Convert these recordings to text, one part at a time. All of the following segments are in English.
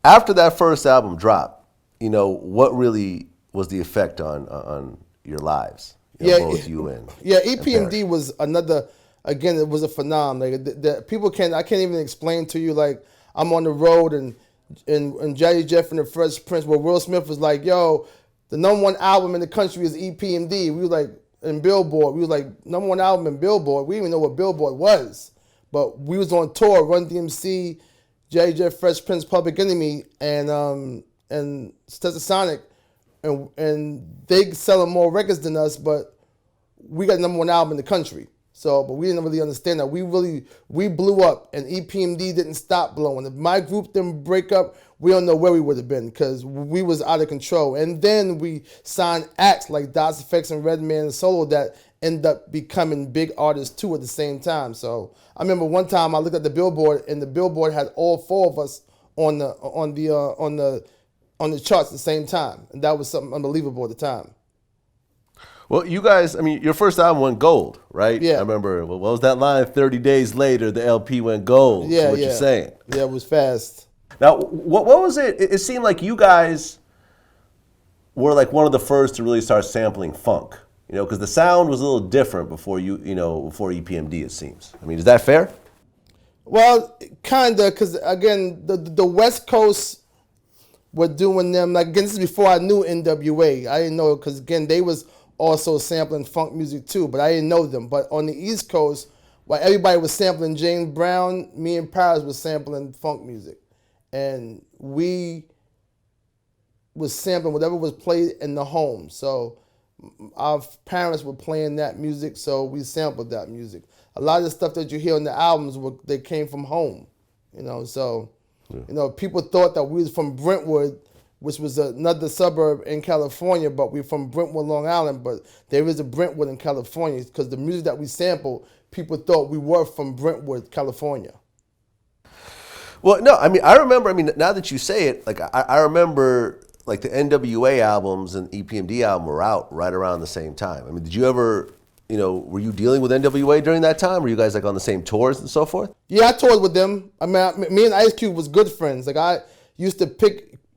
after that first album dropped, what really was the effect on your lives? Both you and EPMD and was another. Again, it was a phenomenon. Like I can't even explain to you. Like I'm on the road and Jazzy Jeff and the Fresh Prince, where Will Smith was like, "Yo, the #1 album in the country is EPMD." We were like in Billboard. We was like #1 album in Billboard. We didn't even know what Billboard was, but we was on tour. Run DMC, Jazzy Jeff, Fresh Prince, Public Enemy, and Stetsasonic, and they selling more records than us, but we got #1 album in the country. So, but we didn't really understand that. We blew up, and EPMD didn't stop blowing. If my group didn't break up, we don't know where we would have been, because we was out of control. And then we signed acts like Das EFX and Redman and Solo that end up becoming big artists too at the same time. So I remember one time I looked at the Billboard, and the Billboard had all 4 of us on the charts at the same time, and that was something unbelievable at the time. Well, you guys, your first album went gold, right? Yeah. I remember, what was that line? 30 days later, the LP went gold. Yeah, what you're saying. Yeah, it was fast. Now, what was it? It seemed like you guys were like one of the first to really start sampling funk, because the sound was a little different before before EPMD, it seems. Is that fair? Well, kinda, because again, the West Coast were doing them, like, again, this is before I knew N.W.A. I didn't know, because again, they was also sampling funk music too, but I didn't know them. But on the East Coast, while everybody was sampling James Brown, me and Paris was sampling funk music. And we was sampling whatever was played in the home. So our parents were playing that music, so we sampled that music. A lot of the stuff that you hear on the albums, they came from home, so, people thought that we was from Brentwood, which was another suburb in California, but we're from Brentwood, Long Island, but there is a Brentwood in California, because the music that we sampled, people thought we were from Brentwood, California. Well, no, I remember, now that you say it, like, I remember, like, the N.W.A. albums and EPMD album were out right around the same time. Did you ever, were you dealing with N.W.A. during that time? Were you guys, like, on the same tours and so forth? Yeah, I toured with them. Me and Ice Cube was good friends. Like,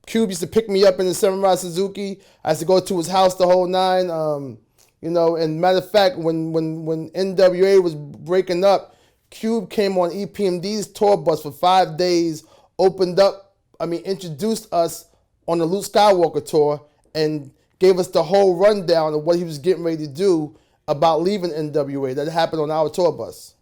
Cube used to pick me up in the Samurai Suzuki. I used to go to his house the whole nine. And matter of fact, when N.W.A. was breaking up, Cube came on EPMD's tour bus for 5 days, introduced us on the Luke Skywalker tour, and gave us the whole rundown of what he was getting ready to do about leaving N.W.A. That happened on our tour bus.